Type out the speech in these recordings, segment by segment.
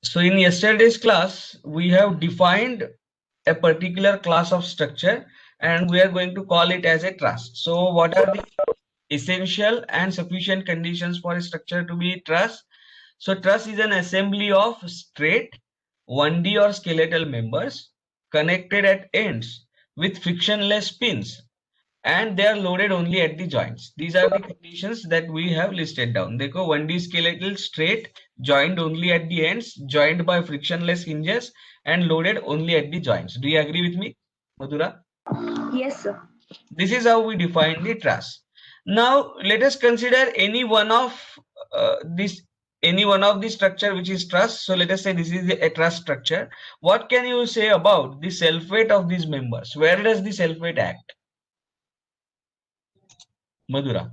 So in yesterday's class, we have defined a particular class of structure and we are going to call it as a truss. So what are the essential and sufficient conditions for a structure to be truss? So truss is an assembly of straight 1D or skeletal members connected at ends with frictionless pins, and they are loaded only at the joints. These are the conditions that we have listed down. देखो 1D skeletal straight, joined only at the ends, joined by frictionless hinges and loaded only at the joints. Do you agree with me, Madhura? Yes, sir. This is how we define the truss. Now let us consider any one of the structure which is truss. So let us say this is a truss structure. What can you say about the self weight of these members? Where does the self weight act, Madhura?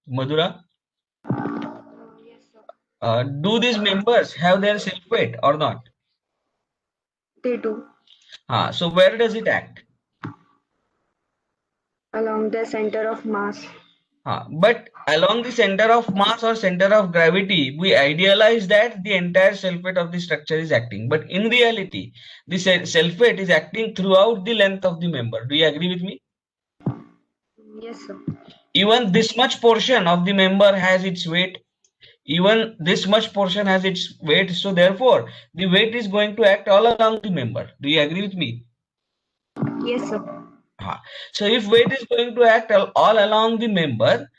Madhura, Yes, sir. do these members have their self weight or not? They do. So where does it act? Along the center of mass. But along the center of mass or center of gravity, we idealize that the entire self weight of the structure is acting. But in reality, the self weight is acting throughout the length of the member. Do you agree with me? Yes, sir. Even this much portion of the member has its weight. Even this much portion has its weight. So therefore, the weight is going to act all along the member. Do you agree with me? Yes, sir. So if weight is going to act all along the member,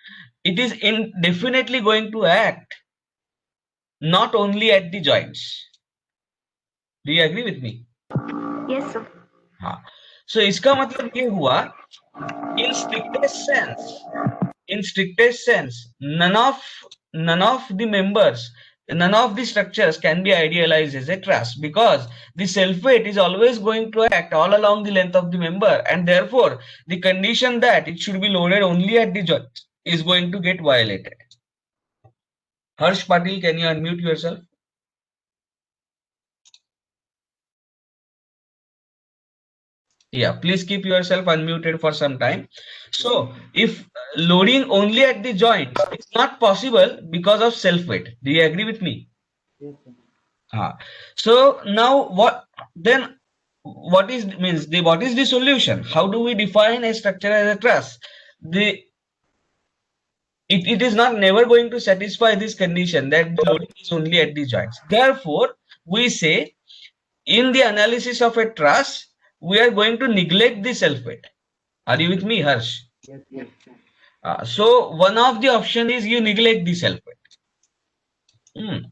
it is definitely going to act not only at the joints. Do you agree with me? Yes, sir. So इसका मतलब ये हुआ, in strictest sense, none of the members, none of the structures can be idealized as a truss, because the self weight is always going to act all along the length of the member, and therefore the condition that it should be loaded only at the joint is going to get violated. Harsh Patil, can you unmute yourself? Yeah, please keep yourself unmuted for some time. So if loading only at the joints is not possible because of self weight, do you agree with me? Yes, sir. So now what is the solution? How do we define a structure as a truss? It is not never going to satisfy this condition that the loading is only at the joints. Therefore, we say in the analysis of a truss, we are going to neglect the self weight. Are you with me, Harsh? Yes, yes. So one of the option is you neglect the self weight.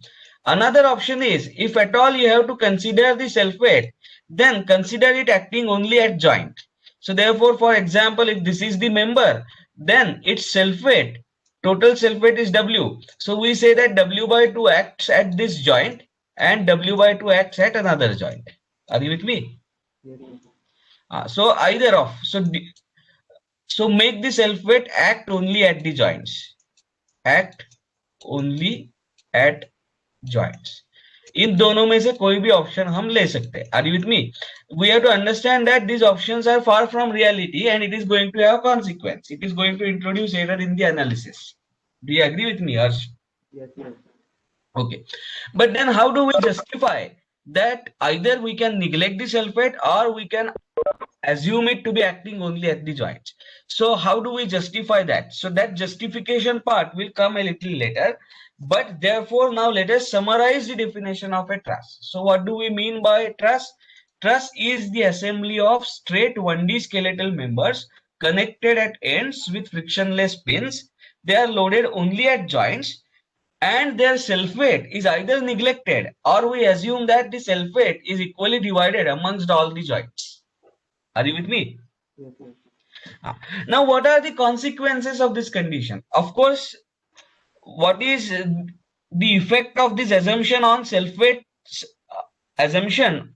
Another option is, if at all you have to consider the self weight, then consider it acting only at joint. So therefore, for example, if this is the member, then its self weight, total self weight is W. So we say that W by 2 acts at this joint and W by 2 acts at another joint. Are you with me? Yes, yes. So either of, so make the self weight act only at the joints. Act only at joints. इन दोनों में से कोई भी option हम ले सकते हैं. Are you with me? We have to understand that these options are far from reality and it is going to have consequence. It is going to introduce error in the analysis. Do you agree with me, Harsh? Yes, yes. Okay. But then how do we justify that either we can neglect the self weight or we can assume it to be acting only at the joints? So how do we justify that? So that justification part will come a little later, but therefore now let us summarize the definition of a truss. So what do we mean by truss? Truss is the assembly of straight 1D skeletal members connected at ends with frictionless pins. They are loaded only at joints and their self weight is either neglected or we assume that the self weight is equally divided amongst all the joints. Are you with me? Yes, yes. Now, what are the consequences of this condition? Of course, what is the effect of this assumption on self-weight, assumption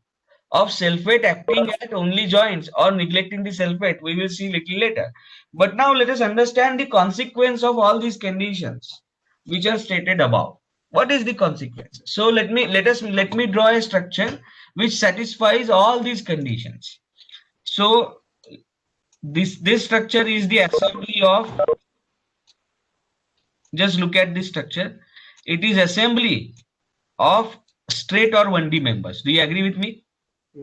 of self-weight acting at only joints or neglecting the self-weight? We will see little later. But now let us understand the consequence of all these conditions which are stated above. What is the consequence? So let me draw a structure which satisfies all these conditions. So this structure is the assembly of Just look at this structure. It is assembly of straight or 1D members. Do you agree with me,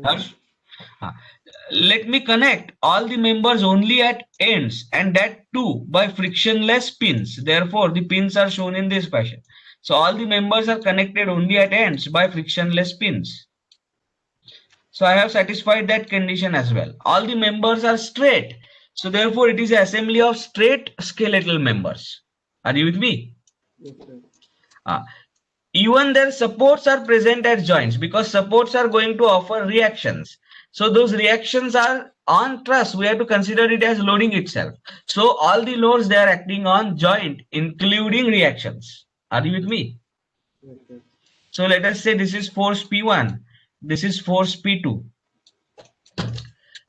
Harsh? Ah. Let me connect all the members only at ends, and that too by frictionless pins. Therefore, the pins are shown in this fashion. So all the members are connected only at ends by frictionless pins. So I have satisfied that condition as well. All the members are straight. So therefore, it is an assembly of straight skeletal members. Are you with me? Yes, sir. Ah. Even their supports are present at joints, because supports are going to offer reactions. So those reactions are on truss. We have to consider it as loading itself. So all the loads, they are acting on joint, including reactions. Are you with me? Yes, sir. So let us say this is force P1. This is force P2.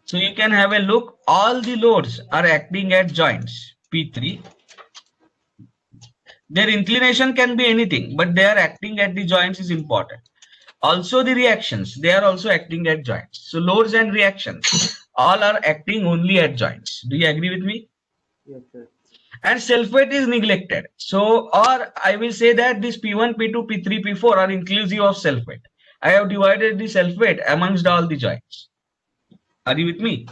So you can have a look. All the loads are acting at joints P3. Their inclination can be anything, but they are acting at the joints is important. Also the reactions, they are also acting at joints. So loads and reactions all are acting only at joints. Do you agree with me? Yes, sir. And sulfate is neglected. So, or I will say that this P1, P2, P3, P4 are inclusive of sulfate. I have divided the sulfate amongst all the joints. Are you with me?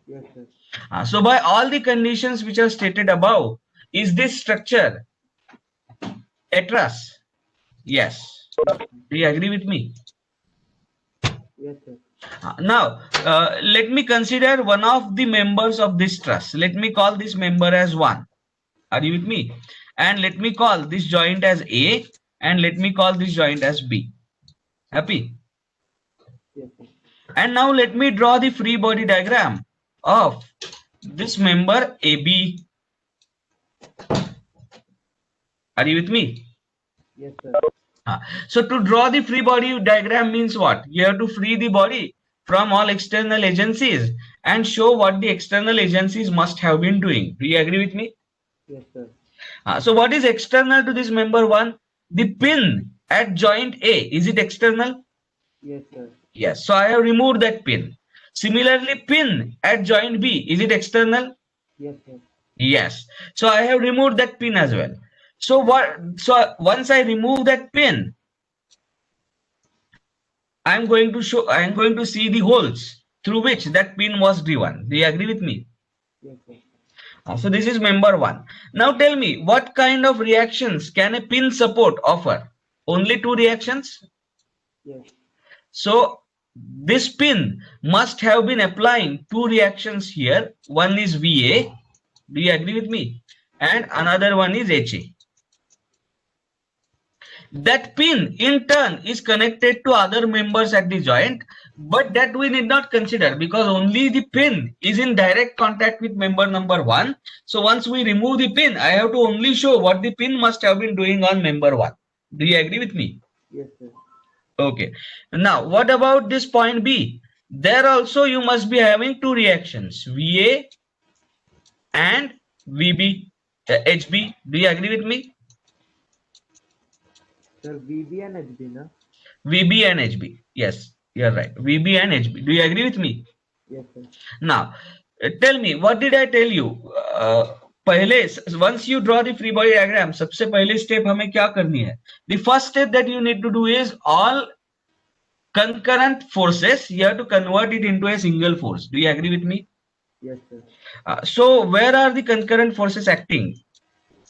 Yes, sir. So by all the conditions which are stated above, is this structure a truss? Yes. Do you agree with me? Yes, sir. Now, let me consider one of the members of this truss. Let me call this member as 1. Are you with me? And let me call this joint as A, and let me call this joint as B. Happy? Yes, sir. And now let me draw the free body diagram of this member AB. Are you with me? Yes, sir. So to draw the free body diagram means what? You have to free the body from all external agencies and show what the external agencies must have been doing. Do you agree with me? Yes, sir. So what is external to this member 1? The pin at joint A. Is it external? Yes, sir. Yes. So I have removed that pin. Similarly, pin at joint B. Is it external? Yes, sir. Yes. So I have removed that pin as well. So what? So once I remove that pin, I am going to see the holes through which that pin was driven. Do you agree with me? Yes, sir. So this is member 1. Now tell me, what kind of reactions can a pin support offer? Only 2 reactions? Yes. So this pin must have been applying 2 reactions here. One is VA. Do you agree with me? And another one is HA. That pin in turn is connected to other members at the joint, but that we need not consider because only the pin is in direct contact with member number 1. So once we remove the pin, I have to only show what the pin must have been doing on member 1. Do you agree with me? Yes, sir. Okay. Now, what about this point B? There also you must be having 2 reactions, VA and VB, HB. Do you agree with me? Sir, VB and HB, na? VB and HB. Yes, you're right. VB and HB. Do you agree with me? Yes, sir. Now, tell me, what did I tell you? पहले, once you draw the free body diagram, सबसे पहले step हमें क्या करनी है? The first step that you need to do is all concurrent forces, you have to convert it into a single force. Do you agree with me? Yes, sir. So where are the concurrent forces acting?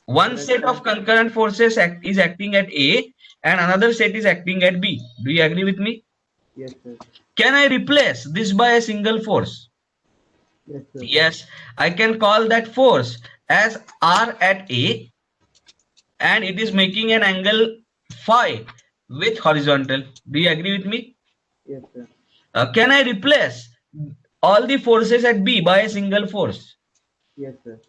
One set of concurrent forces is acting at A and another set is acting at B. Do you agree with me? Yes, sir. Can I replace this by a single force? Yes, sir. Yes, I can call that force as R at A and it is making an angle phi with horizontal. Do you agree with me? Yes, sir. Can I replace all the forces at B by a single force? Yes, sir.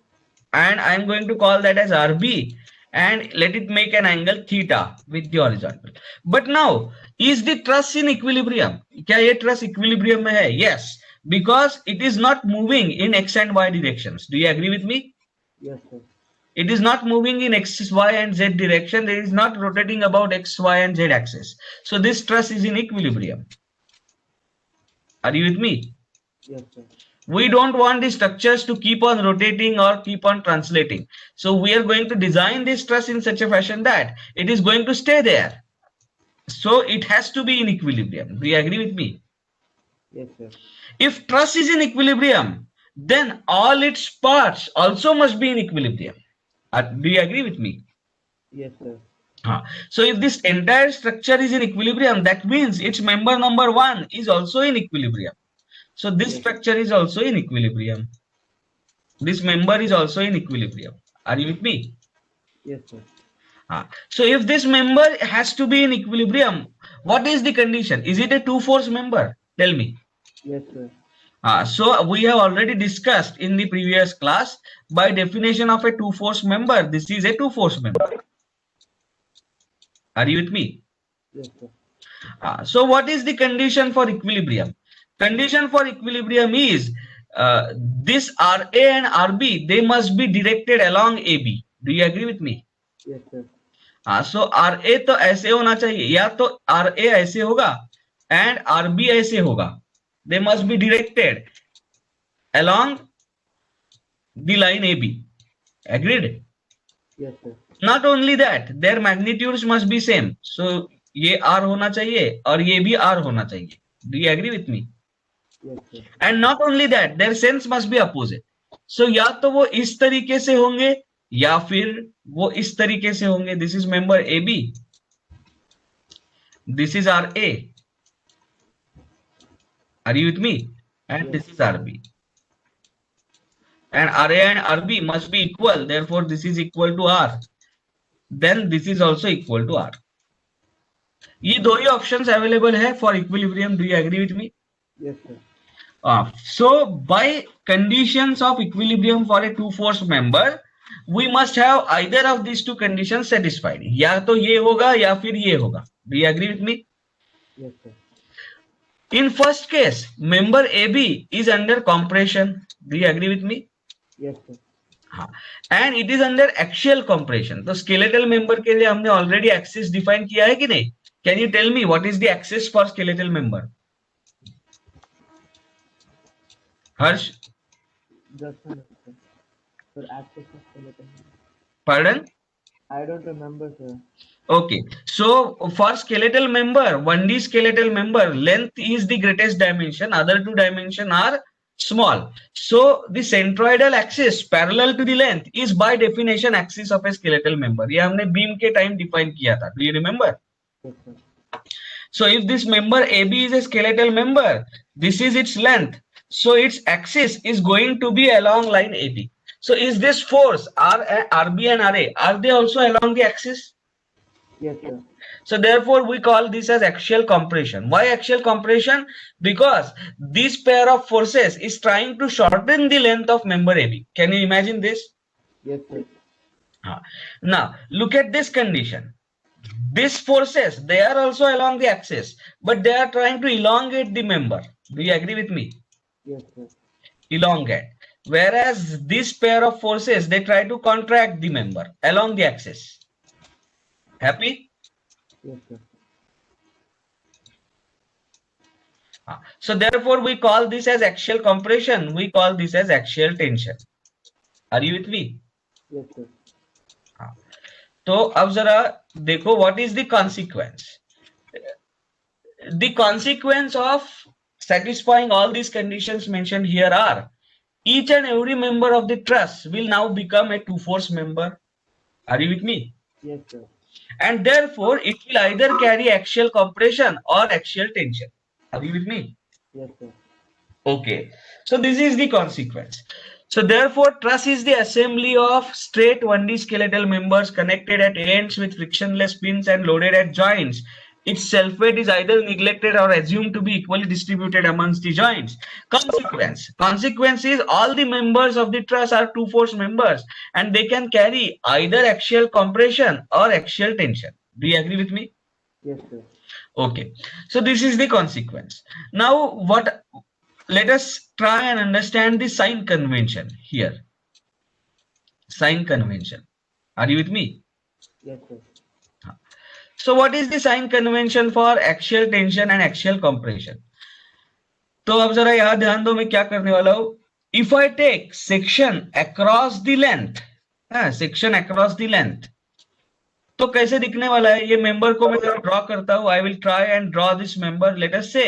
And I'm going to call that as RB and let it make an angle theta with the horizontal. But now, is the truss in equilibrium? क्या ये truss equilibrium में है? Yes, because it is not moving in X and Y directions. Do you agree with me? Yes, sir. It is not moving in X, Y and Z direction. It is not rotating about X, Y and Z axis. So this truss is in equilibrium. Are you with me? Yes, sir. We don't want the structures to keep on rotating or keep on translating. So we are going to design this truss in such a fashion that it is going to stay there. So it has to be in equilibrium. Do you agree with me? Yes, sir. If truss is in equilibrium, then all its parts also must be in equilibrium. Do you agree with me? Yes, sir. So if this entire structure is in equilibrium, that means its member number 1 is also in equilibrium. So this Yes. structure is also in equilibrium. This member is also in equilibrium. Are you with me? Yes, sir. So if this member has to be in equilibrium, what is the condition? Is it a two-force member? Tell me. Yes, sir. So we have already discussed in the previous class, by definition of a two-force member, this is a two-force member. Are you with me? Yes, sir. So what is the condition for equilibrium? Condition for equilibrium is this RA and RB, they must be directed along AB. Do you agree with me? Yes, sir. So R A तो ऐसे होना चाहिए, या तो R A ऐसे होगा and R B ऐसे होगा. They must be directed along the line AB. Agreed? Yes, sir. Not only that, their magnitudes must be same. So ये R होना चाहिए और ये भी R होना चाहिए. Do you agree with me? Yes, sir. And not only that, their sense must be opposite. So या तो वो इस तरीके से होंगे या फिर वो इस तरीके से होंगे. This is member AB. This is RA. Are you with me? And Yes. this is RB. And RA and RB must be equal. Therefore, this is equal to R. Then this is also equal to R. ये दो ही options available है for equilibrium. Do you agree with me? Yes, sir. So by conditions of equilibrium for a two force member, we must have either of these two conditions satisfied. या तो ये होगा या फिर ये होगा. Do you agree with me? Yes, sir. In first case, member AB is under compression. Do you agree with me? Yes, sir. And it is under axial compression. तो skeletal member के लिए हमने already axis define किया है कि नहीं? Can you tell me what is the axis for skeletal member? Harsh? Just a minute, sir. Sir, access of skeleton. Pardon? I don't remember, sir. Okay. So for skeletal member, 1D skeletal member, length is the greatest dimension. Other two dimensions are small. So the centroidal axis parallel to the length is by definition axis of a skeletal member. ये हमने beam के time define किया था. Do you remember? Yes, sir. So if this member AB is a skeletal member, this is its length. So its axis is going to be along line AB. So is this force RB and RA, are they also along the axis? Yes, sir. So therefore we call this as axial compression. Why axial compression? Because this pair of forces is trying to shorten the length of member AB. Can you imagine this? Yes, sir. Now look at this condition. These forces, they are also along the axis, but they are trying to elongate the member. Do you agree with me? Yes, sir. Elongate. Whereas this pair of forces, they try to contract the member along the axis. Happy? Yes, sir. So therefore we call this as axial compression. We call this as axial tension. Are you with me? Yes, sir. तो अब जरा देखो what is the consequence. The consequence of satisfying all these conditions mentioned here are each and every member of the truss will now become a two force member. Are you with me? Yes, sir. And therefore it will either carry axial compression or axial tension. Are you with me? Yes, sir. Okay, so this is the consequence. So therefore truss is the assembly of straight 1D skeletal members connected at ends with frictionless pins and loaded at joints. Its self-weight is either neglected or assumed to be equally distributed amongst the joints. Consequence is all the members of the truss are two force members and they can carry either axial compression or axial tension. Do you agree with me? Yes, sir. Okay, so this is the consequence. Now let us try and understand the sign convention here. Sign convention. Are you with me? Yes, sir. So what is the sign convention for axial tension and axial compression? तो अब जरा यहाँ ध्यान दो, मैं क्या करने वाला हूं. If I take section across the length, section across the length, तो कैसे दिखने वाला है ये मेंबर को मैं जरा ड्रॉ करता हूं. I will try and draw this member. Let us say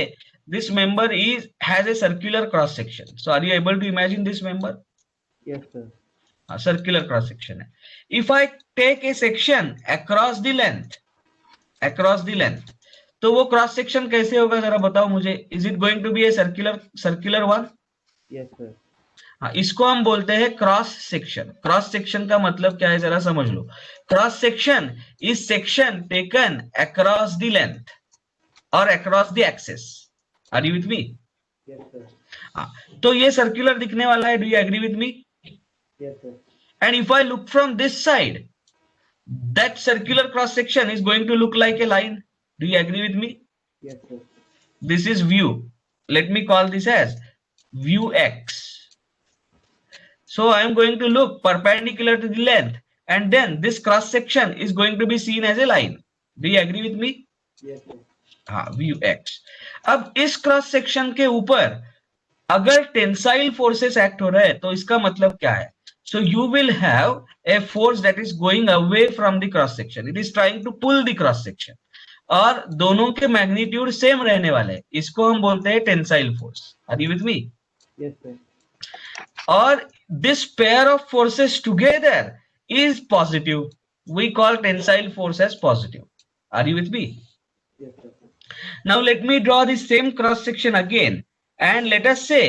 this member is has a circular cross section. So are you able to imagine this member? Yes, sir. Circular cross section है. If I take a section across the length, across the length, तो वो cross section कैसे होगा जरा बताओ मुझे. Is it going to be a circular one? Yes, sir. हाँ, इसको हम बोलते हैं क्रॉस सेक्शन. क्रॉस सेक्शन का मतलब क्या है जरा समझ लो. Cross section is section taken across the length और across the axis. Are you with me? Yes, sir. हाँ, तो ये सर्कुलर दिखने वाला है. Do you agree with me? Yes, sir. And if I look from this side, that circular cross section is going to look like a line. Do you agree with me? Yes, sir. This is view. Let me call this as view x. So I am going to look perpendicular to the length, and then this cross section is going to be seen as a line. Do you agree with me? Yes, sir. हाँ, view x. अब इस cross section के ऊपर अगर tensile forces act हो रहे हैं तो इसका मतलब क्या है. So you will have a force that is going away from the cross section. It is trying to pull the cross section. और दोनों के मैग्नीट्यूड सेम रहने वाले हैं. इसको हम बोलते हैं tensile force. Are you with me? Yes, sir. और this pair of forces together is positive. We call tensile force as positive. Are you with me? Yes, sir. Now let me draw the same cross section again, and let us say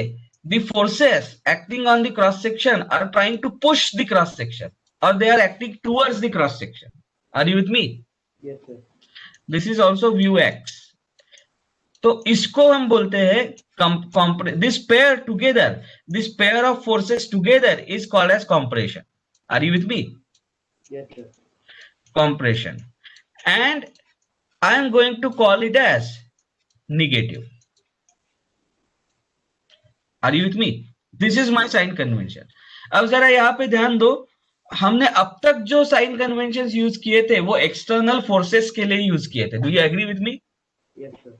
the forces acting on the cross section are trying to push the cross section, or they are acting towards the cross section. Are you with me? Yes, sir. This is also view x. तो इसको हम बोलते हैं this pair together, this pair of forces together is called as compression. Are you with me? Yes, sir. Compression. And I am going to call it as negative. Are you with me? This is my sign convention. अब जरा यहाँ पे ध्यान दो, हमने अब तक जो साइन कन्वेंशन यूज किए थे वो एक्सटर्नल फोर्सेस के लिए यूज किए थे. Do you agree with me? Yes, sir.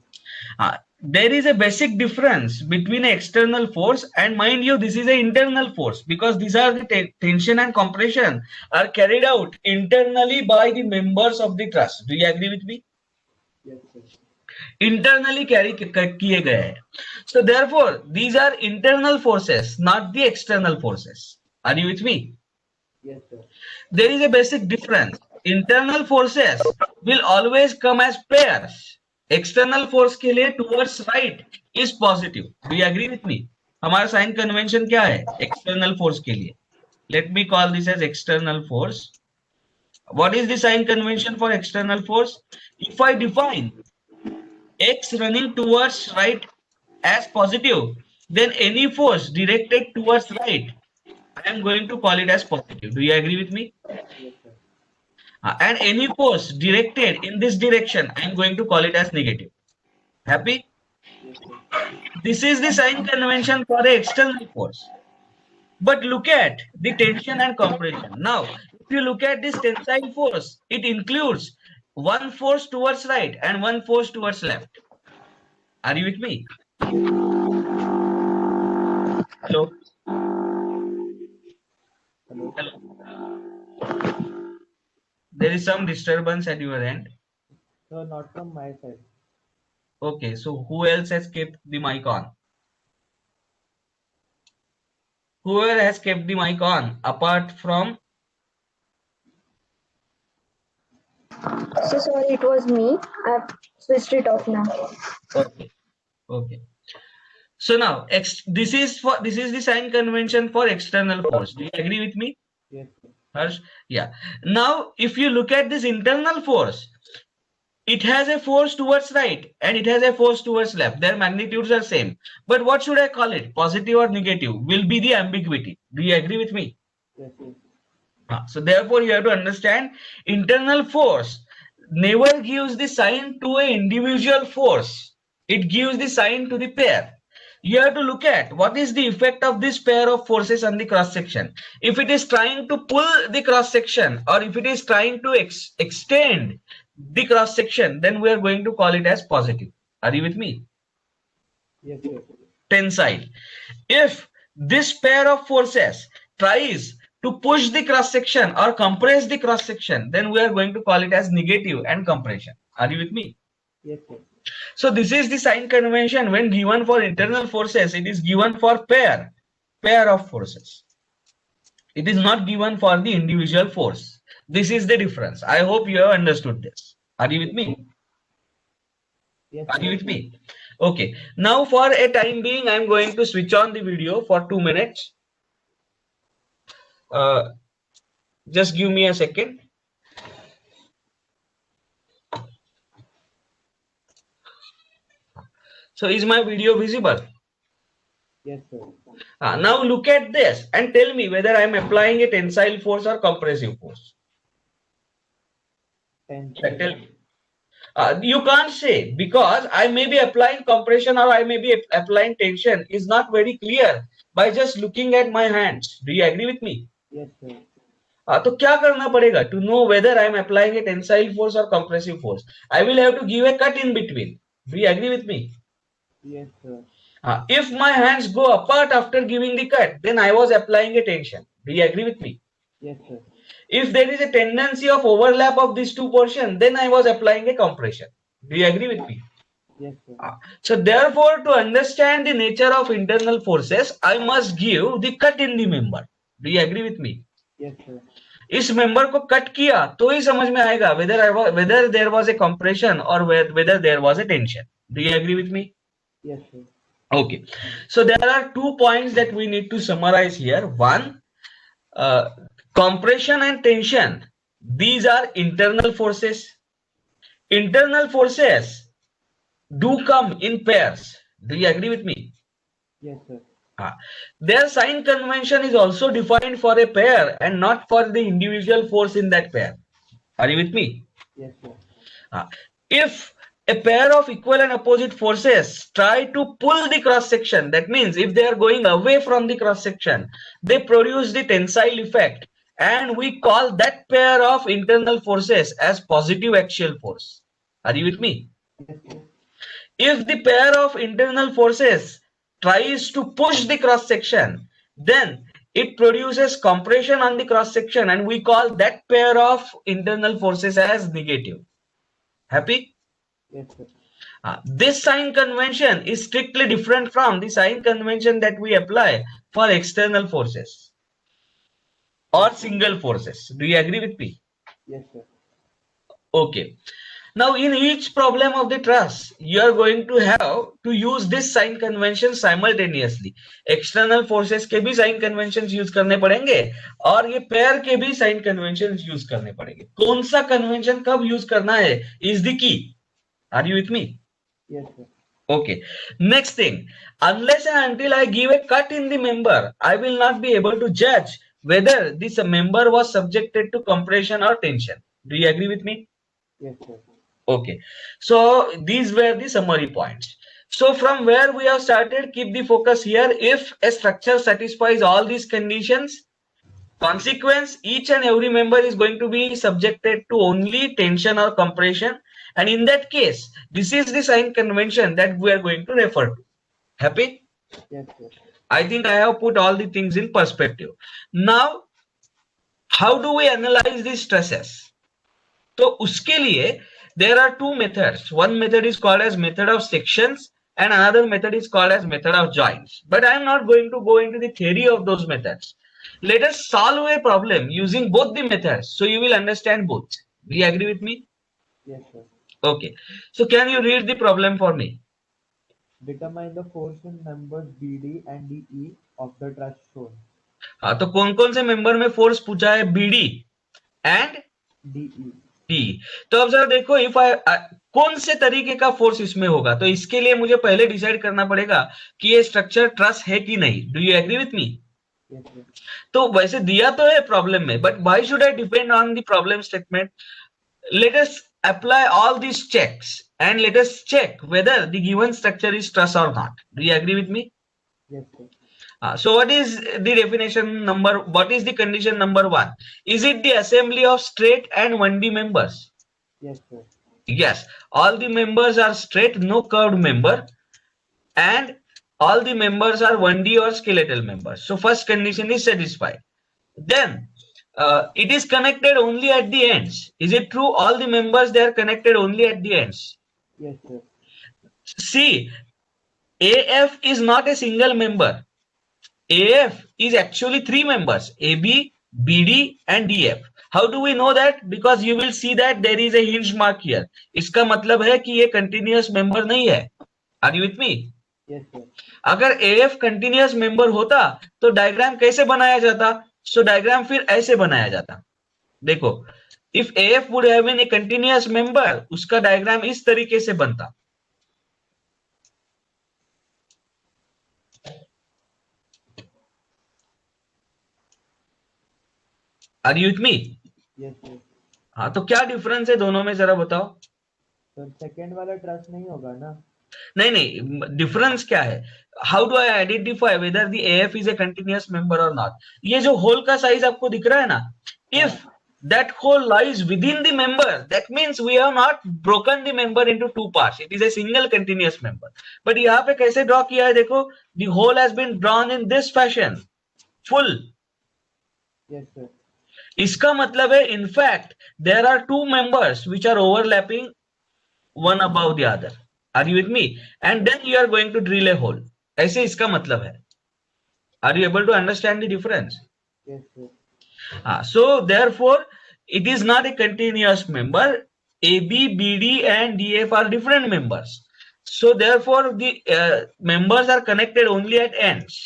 There is a basic difference between an external force and, mind you, this is an internal force, because these are the tension and compression are carried out internally by the members of the truss. Do you agree with me? Yes, sir. Internally carry किए गए हैं. So therefore these are internal forces, not the external forces. Are you with me? Yes, sir. There is a basic difference. Internal forces will always come as pairs. External force के लिए towards right is positive. Do you agree with me? हमारा sign convention क्या है external force के लिए? Let me call this as external force. What is the sign convention for external force? If I define x running towards right as positive, then any force directed towards right, I am going to call it as positive. Do you agree with me? Yes, sir. And any force directed in this direction, I am going to call it as negative. Happy? Yes, sir. This is the sign convention for the external force. But look at the tension and compression. Now, if you look at this tensile force, it includes one force towards right and one force towards left. Are you with me? Hello? Hello. Hello? There is some disturbance at your end. Sir, not from my side. Okay, so who else has kept the mic on? Whoever has kept the mic on apart from? So sorry, it was me. I've switched it off now. Okay. Okay. So now this is the sign convention for external force. Do you agree with me, Yes, sir. Harsh? Yeah. Now, if you look at this internal force, it has a force towards right and it has a force towards left. Their magnitudes are same. But what should I call it? Positive or negative will be the ambiguity. Do you agree with me? Yes, sir. So therefore, you have to understand internal force never gives the sign to an individual force. It gives the sign to the pair. You have to look at what is the effect of this pair of forces on the cross section. If it is trying to pull the cross section or if it is trying to extend the cross section, then we are going to call it as positive. Are you with me? Yes, sir. tensile. If this pair of forces tries to push the cross section or compress the cross section, then we are going to call it as negative and compression. Are you with me? Yes, sir. So this is the sign convention. When given for internal forces, it is given for pair of forces. It is not given for the individual force. This is the difference. I hope you have understood this. Are you with me? Yes, Are you sir. with me? Okay. Now for a time being, I'm going to switch on the video for 2 minutes. Just give me a second. So is my video visible? Yes, sir. Now look at this and tell me whether I'm applying a tensile force or compressive force. Tensile. Tell me. You can't say, because I may be applying compression or I may be applying tension is not very clear by just looking at my hands. Do you agree with me? Yes, sir. तो क्या करना पड़ेगा to know whether I am applying a tensile force or compressive force? I will have to give a cut in between. Do you agree with me? Yes, sir. If my hands go apart after giving the cut, then I was applying a tension. Do you agree with me? Yes, sir. If there is a tendency of overlap of these two portions, then I was applying a compression. Do you agree with me? Yes, sir. So therefore, to understand the nature of internal forces, I must give the cut in the member. Do you agree with me? Yes, sir. इस member को cut किया तो ही समझ में आएगा whether there was a compression or whether there was a tension. Do you agree with me? Yes, sir. Okay. So there are 2 points that we need to summarize here. One, compression and tension. These are internal forces. Internal forces do come in pairs. Do you agree with me? Yes, sir. Their sign convention is also defined for a pair and not for the individual force in that pair. Are you with me? Yes, sir. If a pair of equal and opposite forces try to pull the cross section, that means if they are going away from the cross section, they produce the tensile effect, and we call that pair of internal forces as positive axial force. Are you with me? Yes, sir. If the pair of internal forces tries to push the cross section, then it produces compression on the cross section, and we call that pair of internal forces as negative. Happy? Yes, sir. This sign convention is strictly different from the sign convention that we apply for external forces or single forces. Do you agree with me? Yes, sir. Okay. Now, in each problem of the truss, you are going to have to use this sign convention simultaneously. External forces के भी sign conventions use करने पड़ेंगे और ये pair के भी sign conventions use करने पड़ेंगे. कौन सा convention कब use करना है is the key. Are you with me? Yes, sir. Okay. Next thing, unless and until I give a cut in the member, I will not be able to judge whether this member was subjected to compression or tension. Do you agree with me? Yes, sir. Okay. So these were the summary points. So from where we have started, keep the focus here. If a structure satisfies all these conditions, consequence, each and every member is going to be subjected to only tension or compression. And in that case, this is the sign convention that we are going to refer to. Happy? Yes, sir. I think I have put all the things in perspective. Now, how do we analyze these stresses? So, uske liye, there are two methods. One method is called as method of sections and another method is called as method of joints. But I am not going to go into the theory of those methods. Let us solve a problem using both the methods so you will understand both. Do you agree with me? Yes, sir. Okay. So can you read the problem for me? Determine the force in members BD and DE of the truss shown. हाँ तो कौन कौन से member में force पूछा है BD and DE. T. तो अब जरा देखो इफ आई कौन से तरीके का फोर्स इसमें होगा, तो इसके लिए मुझे पहले डिसाइड करना पड़ेगा कि ये स्ट्रक्चर ट्रस है कि नहीं. Do you agree with me? Yes, sir. तो वैसे दिया तो है प्रॉब्लम में, but why should I depend on the problem statement? Let us apply all these checks and let us check whether the given structure is truss or not. Do you agree with me? Yes, sir. So what is the definition number? What is the condition number 1? Is it the assembly of straight and 1D members? Yes, sir. Yes, all the members are straight, no curved member, and all the members are 1D or skeletal members. So first condition is satisfied. Then it is connected only at the ends. Is it true? All the members, they are connected only at the ends. Yes, sir. See, AF is not a single member. AF is actually three members: AB, BD, and DF. How do we know that? Because you will see that there is a hinge mark here. इसका मतलब है कि ये continuous member नहीं है. Are you with me? Yes, sir. अगर AF continuous member होता तो डायग्राम कैसे बनाया जाता? सो डायग्राम फिर ऐसे बनाया जाता. देखो, if AF would have been a continuous member, उसका डायग्राम इस तरीके से बनता. Are you with me? Yes, sir. हाँ, तो क्या डिफरेंस है दोनों में, जरा बताओ. सर सेकंड वाला ट्रस्ट नहीं होगा ना? नहीं नहीं, डिफरेंस क्या है? How do I identify whether the AF is a continuous member और नॉट? ये जो होल का साइज आपको दिख रहा है ना, if that hole lies within the member, that means we have not broken the member into two parts. It is a single continuous member. But यहाँ पे कैसे ड्रॉ किया है? देखो, the hole has been drawn in this fashion, full. Yes, sir. इसका मतलब है, in fact, there are two members which are overlapping one above the other. Are you with me? And then you are going to drill a hole. ऐसे इसका मतलब है. Are you able to understand the difference? Yes, sir. So therefore, it is not a continuous member. AB, BD, and DF are different members. So therefore, the members are connected only at ends.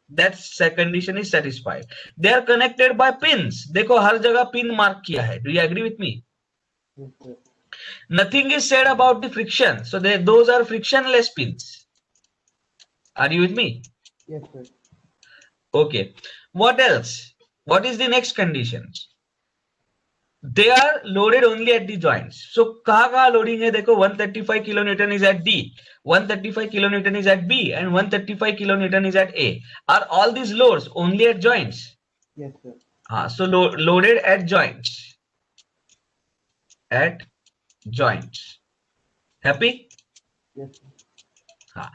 That condition is satisfied. They are connected by pins. देखो, हर जगह pin mark किया है. Do you agree with me? Yes, sir. Nothing is said about the friction. So those are frictionless pins. Are you with me? Yes, sir. Okay. What else? What is the next condition? They are loaded only at the joints. So कहाँ loading है? देखो, 135 kilonewton is at D, 135 kilonewton is at B, and 135 kilonewton is at A. Are all these loads only at joints? Yes, sir. So loaded at joints. At joints. Happy? Yes, sir.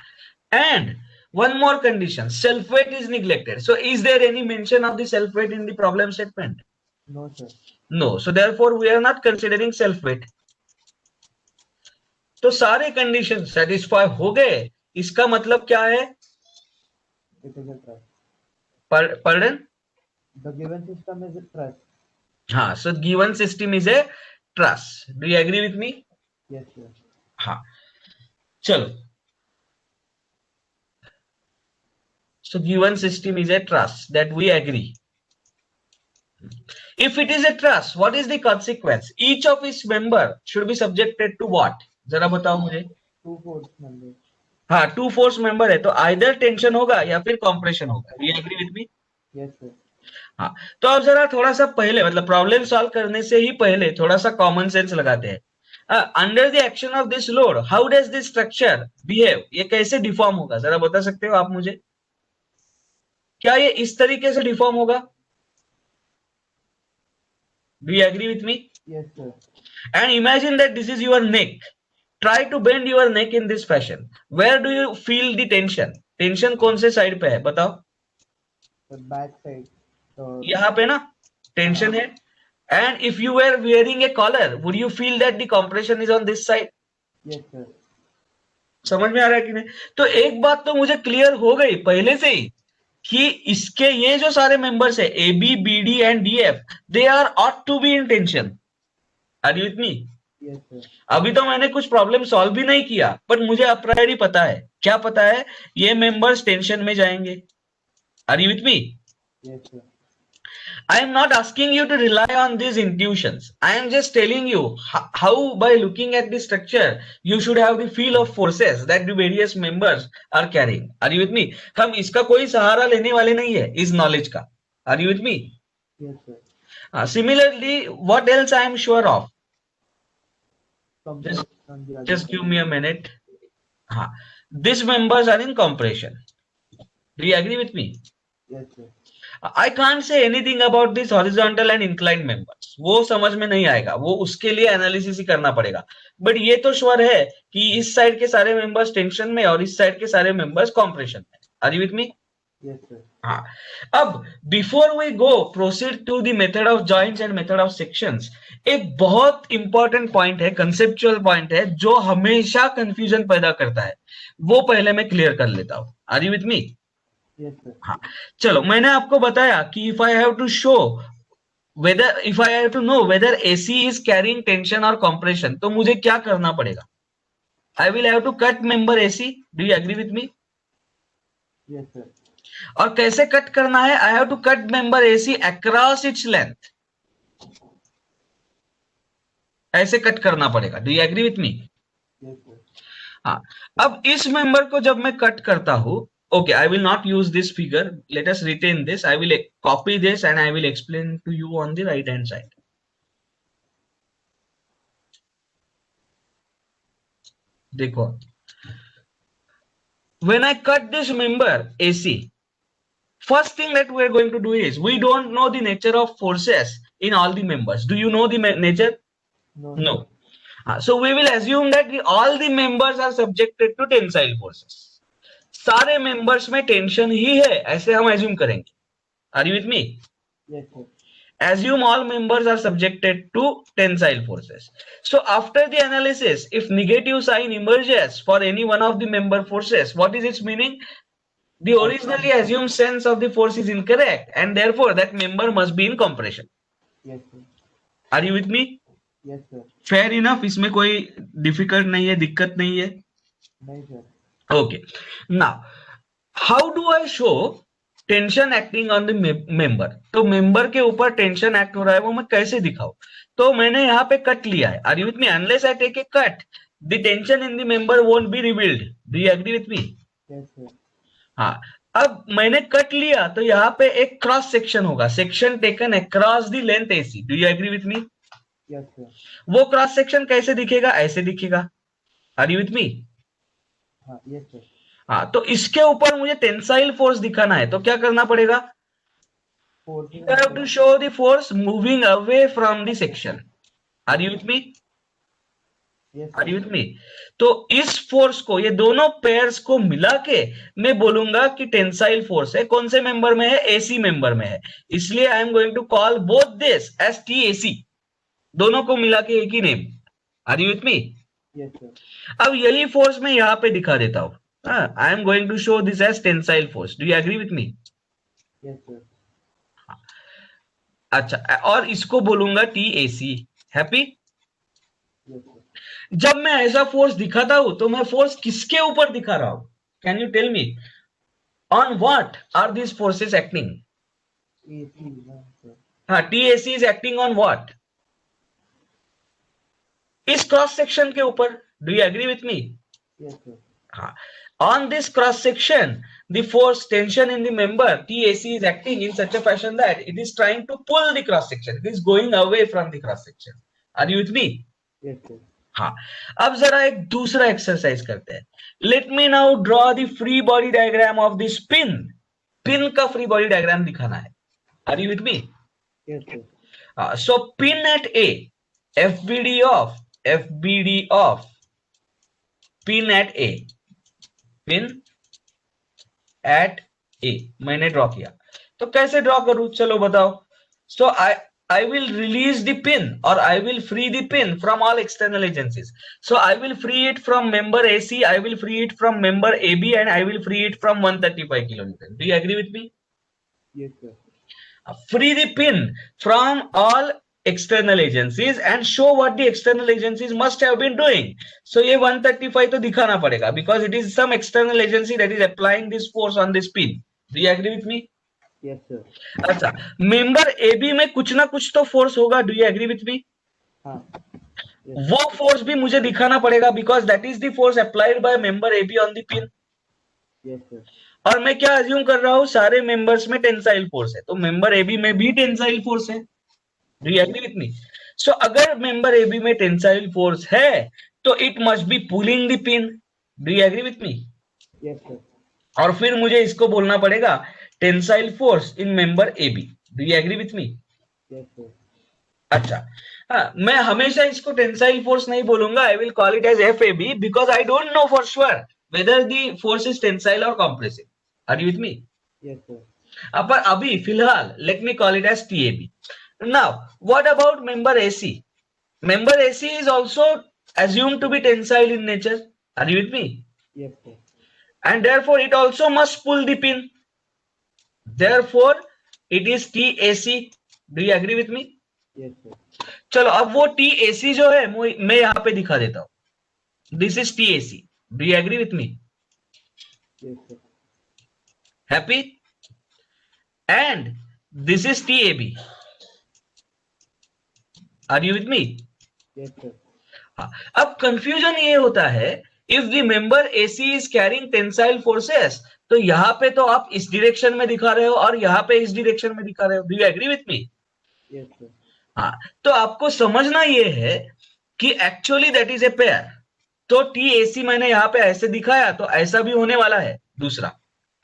And one more condition, self weight is neglected. So is there any mention of the self weight in the problem statement? No, sir. No. So therefore we are not considering self weight. तो सारे condition satisfy हो गए. इसका मतलब क्या है? It is a trust. Pardon? The given system is a trust. हाँ. So given system is a trust. Do you agree with me? Yes, sir. हाँ. चलो. So given system is a trust, that we agree. If it is a trust, what is the consequence? Each of its member should be subjected to what? जरा बताओ मुझे. 2 force members. हाँ, 2 force member है तो either tension होगा या फिर compression होगा. Do you agree with me? Yes, sir. हाँ, तो अब जरा थोड़ा सा पहले, मतलब प्रॉब्लम सॉल्व करने से ही पहले थोड़ा सा कॉमन सेंस लगाते हैं. Under the action of this load, how does this structure behave? ये कैसे डिफॉर्म होगा, जरा बता सकते हो आप मुझे? क्या ये इस तरीके से डिफॉर्म होगा? Do you agree with me? Yes, sir. And imagine that this is your neck. Try to bend your neck in this fashion. Where do you feel the tension? Tension कौन से साइड पे है बताओ? The back side. So यहाँ पे ना tension है. And if you were wearing a collar, would you feel that the compression is on this side? yes, sir. समझ में आ रहा है कि नहीं? तो एक बात तो मुझे क्लियर हो गई पहले से ही कि इसके ये जो सारे मेंबर्स है A B B D and D F, they are ought to be in tension. Are you with me? Yes, sir. अभी तो मैंने कुछ प्रॉब्लम सॉल्व भी नहीं किया, बट मुझे अप्रायरी पता है. क्या पता है? ये मेंबर्स टेंशन में जाएंगे. Are you with me? Yes, sir. I am not asking you to rely on these intuitions. I am just telling you how by looking at the structure, you should have the feel of forces that the various members are carrying. Are you with me? हम इसका कोई सहारा लेने वाले नहीं है इस knowledge का. Are you with me? Yes, sir. Similarly, what else I am sure of? Compression on the other Just side. give me a minute. हाँ, these members are in compression. Do you agree with me? Yes, sir. I can't say anything about this horizontal and inclined members, वो समझ में नहीं आएगा, वो उसके लिए analysis ही करना पड़ेगा। बट ये तो श्योर है कि इस साइड के सारे मेंबर्स टेंशन में और इस साइड के सारे मेंबर्स कॉम्प्रेशन में। Are you with me? Yes, sir. हाँ। अब before we go proceed to the method of joints and method of sections, एक बहुत इंपॉर्टेंट पॉइंट है, कंसेप्चुअल पॉइंट है, जो हमेशा कंफ्यूजन पैदा करता है, वो पहले मैं क्लियर कर लेता हूं। Are you with me? Yes, sir. हाँ, चलो, मैंने आपको बताया कि if I have to show whether, if I have to know whether AC is carrying tension और कंप्रेशन, तो मुझे क्या करना पड़ेगा? I will have to cut member AC. Do you agree with me? Yes, sir. और कैसे cut करना है? I have to cut member AC across its length, ऐसे कट करना पड़ेगा। Do you agree with me? Yes, sir. हाँ, अब इस मेंबर को जब मैं कट करता हूं, okay, I will not use this figure, let us retain this, I will copy this and I will explain to you on the right hand side. देखो, when I cut this member AC, first thing that we are going to do is, we don't know the nature of forces in all the members. Do you know the nature? No, No. sir. So we will assume that all the members are subjected to tensile forces. सारे members में tension ही है, ऐसे हम assume करेंगे। Are you with me? Yes, sir. Assume all members are subjected to tensile forces. So after the analysis, if negative sign emerges for any one of the member forces, what is its meaning? The originally assumed sense of the force is incorrect, and therefore that member must be in compression. Yes, sir. Are you with me? Yes, sir. Fair enough, इसमें कोई difficult नहीं है, दिक्कत नहीं है। नहीं, sir. Okay. Now, how do I show tension acting on the member? तो member के ऊपर टेंशन एक्ट हो रहा है, वो मैं कैसे दिखाऊं? तो मैंने यहाँ पे कट लिया है। Are you with me? Unless I take a cut, the tension in the member won't be revealed. Do you agree with me? Yes, sir. हाँ, अब मैंने कट लिया तो यहाँ पे एक क्रॉस सेक्शन होगा, section taken across the length AC. Do you agree with me? Yes, sir. वो क्रॉस सेक्शन कैसे दिखेगा? ऐसे दिखेगा। Are you with me? हाँ, yes, sir. हाँ, तो इसके ऊपर मुझे टेंसाइल फोर्स दिखाना है, तो क्या करना पड़ेगा? Force You have to show the force moving away from the section. Are you with me? Yes, Are sir. you with me? तो इस फोर्स को, ये दोनों पेयर्स को मिला के मैं बोलूंगा कि टेंसाइल फोर्स है। कौन से मेंबर में है? एसी मेंबर में है। इसलिए I am going to call both this as TAC, दोनों को मिला के एक ही name. Are you with me? Yes, sir. अब यही फोर्स मैं यहाँ पे दिखा देता हूं। I am going to show this as tensile force. Do you agree with me? Yes, sir. अच्छा, और इसको बोलूंगा टीएसी। हैप्पी? Yes, sir. जब मैं ऐसा फोर्स दिखाता हूं तो मैं फोर्स किसके ऊपर दिखा रहा हूं? Can you tell me? On what are this forces acting? AC, no, sir. हाँ, TAC is acting on what? इस क्रॉस सेक्शन के ऊपर। Do you agree with me? Yes, sir. हाँ, on this cross section the force tension in the member TAC is acting in such a fashion that it is trying to pull the cross section, it is going away from the cross section. Are you with me? Yes, sir. हाँ, अब जरा एक दूसरा exercise करते हैं। Let me now draw the free body diagram of this pin. Pin का free body diagram दिखाना है। Are you with me? Yes, sir. So pin at A, FBD of pin at A, pin at A मैंने draw किया। तो कैसे draw करूं, चलो बताओ। So I will release the pin और I will free the pin from all external agencies. So I will free it from member AC, I will free it from member AB and I will free it from 135 kilonewton. Do you agree with me? Yes, sir. Free the pin from all external agencies and show what the external agencies must have been doing. So ये 135 तो दिखाना पड़ेगा because it is some external agency that is applying this force on this pin. Do you agree with me? Yes, sir. अच्छा, member AB में कुछ ना कुछ तो फोर्स होगा। Do you agree with me? हाँ. वो फोर्स भी मुझे दिखाना पड़ेगा because that is the force applied by member AB on the pin. Yes, sir. और मैं क्या अज्यूम कर रहा हूं, सारे मेंबर्स में टेंसाइल फोर्स है, तो मेंबर एबी में भी टेंसाइल फोर्स है। Do you agree with me? So अगर मेंबर एबी में टेंसाइल फोर्स है तो it must be pulling the pin. Do you agree with me? Yes, sir. और फिर मुझे इसको बोलना पड़ेगा tensile force in member AB. Do you agree with me? Yes, sir. अच्छा, हाँ, मैं हमेशा इसको टेंसाइल फोर्स नहीं बोलूंगा. I will call it as FAB because I don't know for sure whether the force is tensile और compressive. Are you with me? Yes, sir. पर अभी फिलहाल let me call it as TAB. Now what about member AC? Member AC is also assumed to be tensile in nature. Are you with me? Yes, sir. And therefore it also must pull the pin. Therefore it is TAC. Do you agree with me? Yes, sir. चलो अब वो TAC जो है मैं यहां पे दिखा देता हूं. This is TAC. Do you agree with me? Yes, sir. Happy? And this is TAB. Are you with me? Yes, sir. हाँ, अब कंफ्यूजन ये होता है if the member AC is carrying tensile forces, तो यहाँ पे तो आप इस डायरेक्शन में दिखा रहे हो और यहाँ पे इस डायरेक्शन में दिखा रहे हो. Do you agree with me? Yes, sir. हाँ, तो आपको समझना ये है कि actually that is a pair. तो TAC मैंने यहाँ पे ऐसे दिखाया तो ऐसा भी होने वाला है दूसरा.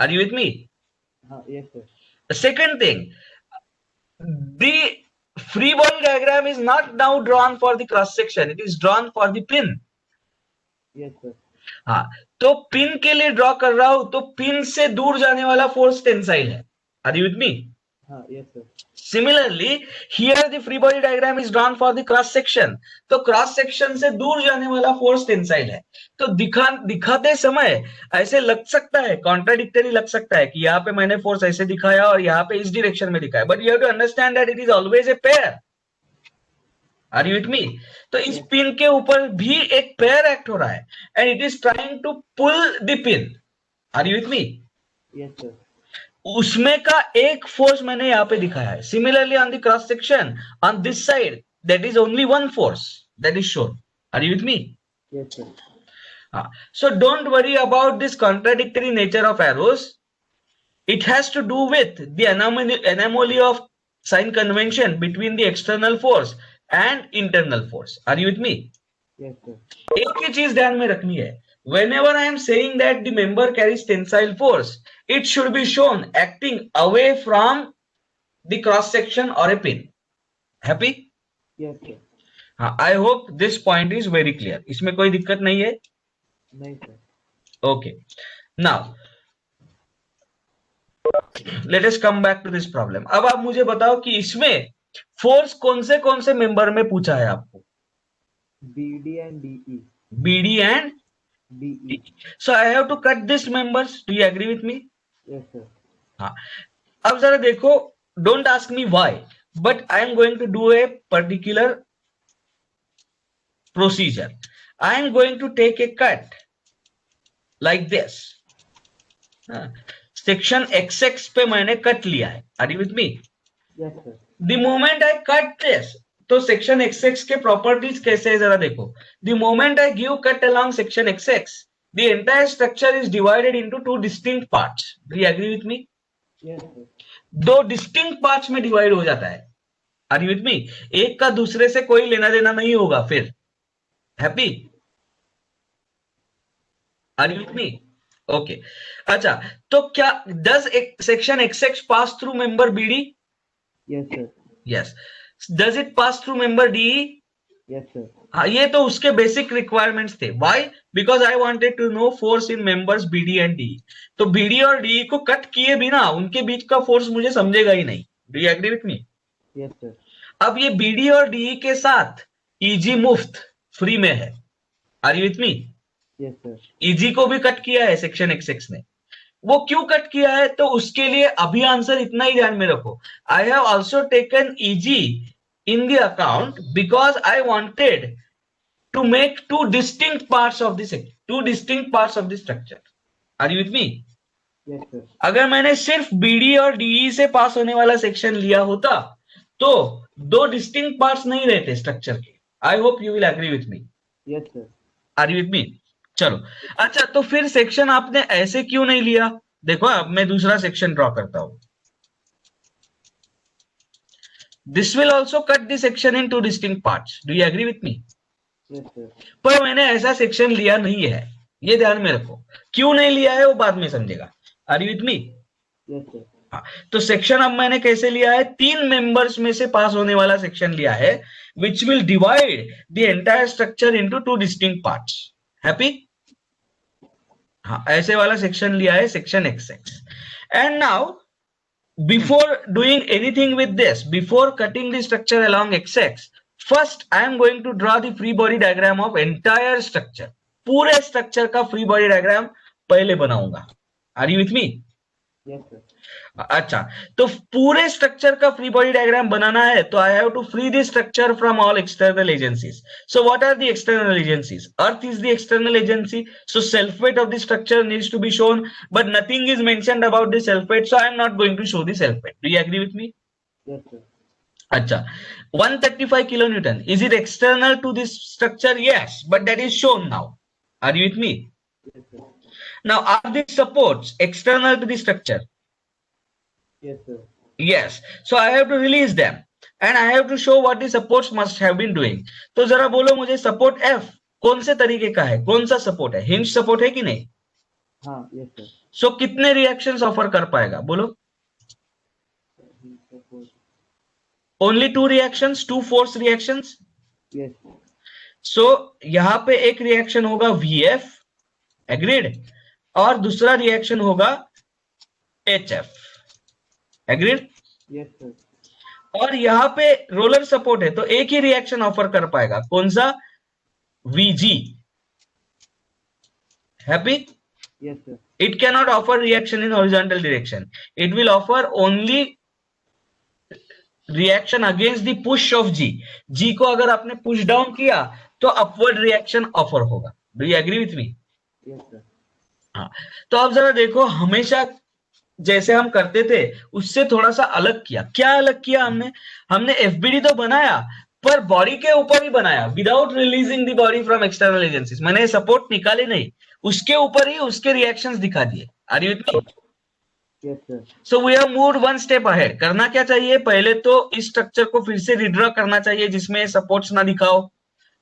Are you with me? हाँ, yes, sir. Second thing, the free body diagram is not now drawn for the cross section, it is drawn for the pin. Yes, sir. हाँ, तो पिन के लिए ड्रॉ कर रहा हूं तो पिन से दूर जाने वाला फोर्स टेंसाइल है. Are you with me? हाँ, yes, sir. Similarly, here the free body diagram is drawn for the cross section. तो क्रॉस सेक्शन से दूर जाने वाला फोर्स टेंसाइल है. तो दिखाते समय ऐसे लग सकता है, कॉन्ट्राडिक्टरी लग सकता है कि यहाँ पे मैंने फोर्स ऐसे दिखाया और यहाँ पे इस डायरेक्शन में दिखाया. But you have to understand that it is always a pair. Are you with me? तो इस पिन के ऊपर भी एक पेयर एक्ट हो रहा है and it is trying to pull the pin. Are you with me? Yes, sir. उसमें का एक फोर्स मैंने यहाँ पे दिखाया है. Similarly on the cross section on this side that is only one force that is shown. Are you with me? Yes, sir. So don't worry about this contradictory nature of arrows. It has to do with the anomaly of sign convention between the external force and internal force. Are you with me? Yes, sir. एक ही चीज ध्यान में रखनी है. Whenever I am saying that the member carries tensile force, it should be shown acting away from the cross section or a pin. Happy? Yes, sir. हाँ, I hope this point is very clear. इसमें कोई दिक्कत नहीं है. नहीं, sir. Okay. Now, let us come back to this problem. अब आप मुझे बताओ कि इसमें फोर्स कौन से मेंबर में पूछा है आपको? BD and DE. BD and DE. so I have to cut these members. Do you agree with me? Yes, sir. हाँ. अब जरा देखो, don't ask me why, but I am going to do a particular procedure. I am going to take a cut like this. Section XX पे मैंने cut लिया है. Are you with me? Yes, sir. The moment I cut this, तो section XX के properties कैसे है जरा देखो. The moment I give cut along section XX, the entire structure is divided into two distinct parts. Do you agree with me? Yes, sir. दो distinct parts में divide हो जाता है. Are you with me? एक का दूसरे से कोई लेना देना नहीं होगा फिर. Happy? Are you with me? Okay. अच्छा, तो क्या does section XX pass through member BD? Yes, sir. Yes. Does it pass through member DE? Yes, sir. हाँ, ये तो उसके बेसिक रिक्वायरमेंट्स थे. Why? Because I wanted to know force in members BD and DE. तो BD और DE को cut किए बिना उनके बीच का फोर्स मुझे समझेगा ही नहीं. Do you agree with me? Yes, sir. अब ये BD और DE के साथ EG मुफ्त फ्री में है. Are you with me? Yes, sir. EG को भी कट किया है सेक्शन XX ने. वो क्यों कट किया है तो उसके लिए अभी आंसर इतना ही ध्यान में रखो. I have also taken EG in the account because I wanted to make two distinct parts of the structure. Are you with me? Yes, sir. अगर मैंने सिर्फ BD और DE से पास होने वाला सेक्शन लिया होता तो दो डिस्टिंक्ट पार्ट्स नहीं रहते स्ट्रक्चर के. I hope you will agree with me. Yes, sir. Are you with me? चलो. अच्छा, तो फिर सेक्शन आपने ऐसे क्यों नहीं लिया? देखो, अब मैं दूसरा सेक्शन ड्रॉ करता हूं. This will also cut the section in two distinct parts. Do you agree with me? Yes, sir. पर मैंने ऐसा सेक्शन लिया नहीं है. ये ध्यान में रखो. क्यों नहीं लिया है वो बाद में समझेगा. Are you with me? Yes, sir. हाँ, तो सेक्शन अब मैंने कैसे लिया है, 3 मेंबर्स में से पास होने वाला सेक्शन लिया है, which will divide the entire structure into 2 distinct parts. Happy? हाँ, ऐसे वाला सेक्शन लिया है, section XX। And now before doing anything with this, before cutting the structure along XX, first I am going to draw the free body diagram of entire structure। पूरे structure का free body diagram पहले बनाऊंगा। Are you with me? Yes, sir. अच्छा, तो पूरे structure का free body diagram बनाना है तो I have to free the structure from all external agencies. So what are the external agencies? Earth is the external agency, so self weight of the structure needs to be shown, but nothing is mentioned about the self weight, so I am not going to show the self weight. Do you agree with me? Yes, sir. अच्छा, 135 kilonewton, is it external to this structure? Yes, but that is shown now. Are you with me? Yes, sir. Now, are these supports external to the structure? Yes, sir. Yes. So I have to release them and I have to show what the supports must have been doing. तो जरा बोलो मुझे, support F कौन से तरीके का है, कौन सा सपोर्ट है? हिंज सपोर्ट है कि नहीं? हाँ, yes, sir. सो कितने रिएक्शंस ऑफर कर पाएगा बोलो? Support. Only 2 reactions, 2 force reactions. Yes. सो यहां पे एक रिएक्शन होगा VF, एग्रीड, और दूसरा रिएक्शन होगा HF, एग्रीड। Yes, sir. और यहां पे रोलर सपोर्ट है तो एक ही रिएक्शन ऑफर कर पाएगा, कौन सा? VG। Happy? Yes, sir. It cannot offer reaction in horizontal direction. It will offer only reaction against the push of G। G को अगर आपने पुश डाउन किया तो अपवर्ड रिएक्शन ऑफर होगा। Do you agree with me? Yes, sir. हाँ, तो अब जरा देखो, हमेशा जैसे हम करते थे उससे थोड़ा सा अलग किया। क्या अलग किया हमने? हमने एफबीडी तो बनाया पर बॉडी के ऊपर ही बनाया, without releasing the body from external agencies. मैंने सपोर्ट निकाले नहीं, उसके ऊपर ही उसके रिएक्शंस दिखा दिए। Are you with me? Yes, sir. So we have moved 1 step ahead. करना क्या चाहिए, पहले तो इस स्ट्रक्चर को फिर से रिड्रॉ करना चाहिए जिसमें सपोर्ट्स ना दिखाओ,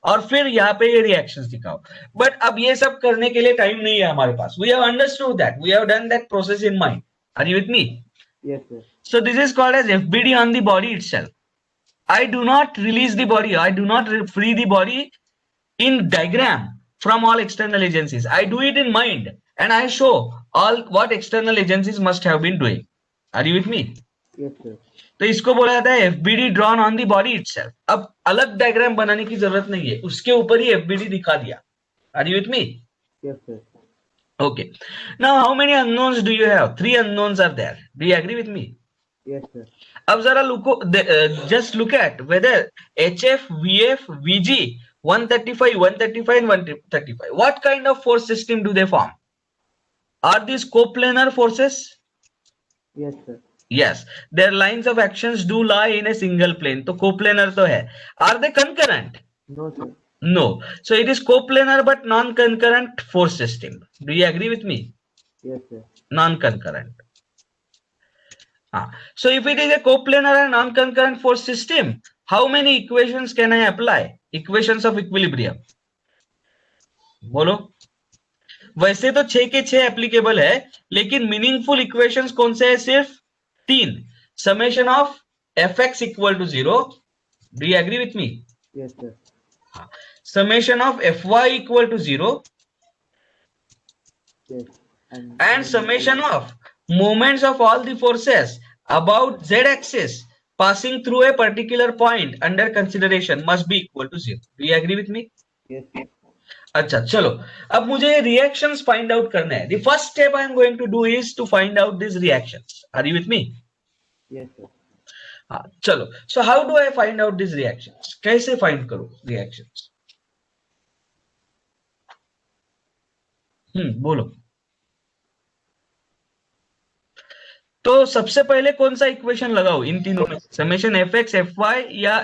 और फिर यहाँ पे ये रिएक्शंस दिखाओ। बट अब ये सब करने के लिए टाइम नहीं है हमारे पास। We have understood that, we have done that process in mind. Are you with me? Yes, sir. So this is called as FBD on the body itself. I do not release the body. I do not free the body in diagram from all external agencies. I do it in mind and I show all what external agencies must have been doing. Are you with me? Yes, sir. तो इसको बोला जाता है FBD drawn on the body itself. अब अलग diagram बनाने की जरूरत नहीं है, उसके ऊपर ही FBD दिखा दिया। Are you with me? Yes, sir. Okay. Now how many unknowns do you have? 3 unknowns are there. Do you agree with me? Yes, sir. अब जरा लुको, just look at whether HF, VF, VG, 135, 135 and 135, what kind of force system do they form? Are these coplanar forces? Yes, sir. Yes, their lines of actions do lie in a single plane, तो coplanar तो है। Are they concurrent? No, sir. No, so it is coplanar but non-concurrent force system. Do you agree with me? Yes, sir. Non-concurrent. So if it is a coplanar and non-concurrent force system, how many equations can I apply? Equations of equilibrium. बोलो। वैसे तो 6 के 6 applicable है, लेकिन meaningful equations कौन से है? सिर्फ 3। Summation of fx equal to 0। Do you agree with me? Yes, sir. Summation of fy equal to 0 Yes. and summation of moments of all the forces about z axis passing through a particular point under consideration must be equal to 0. Do you agree with me? Yes, sir. अच्छा, चलो अब मुझे reactions find out करने हैं। The first step I am going to do is to find out this reactions. Are you with me? Yes, sir. हाँ, चलो। So how do I find out this reactions? कैसे find करूं reactions? बोलो। तो सबसे पहले कौन सा इक्वेशन लगाओ इन तीनों में? समेशन fx fy या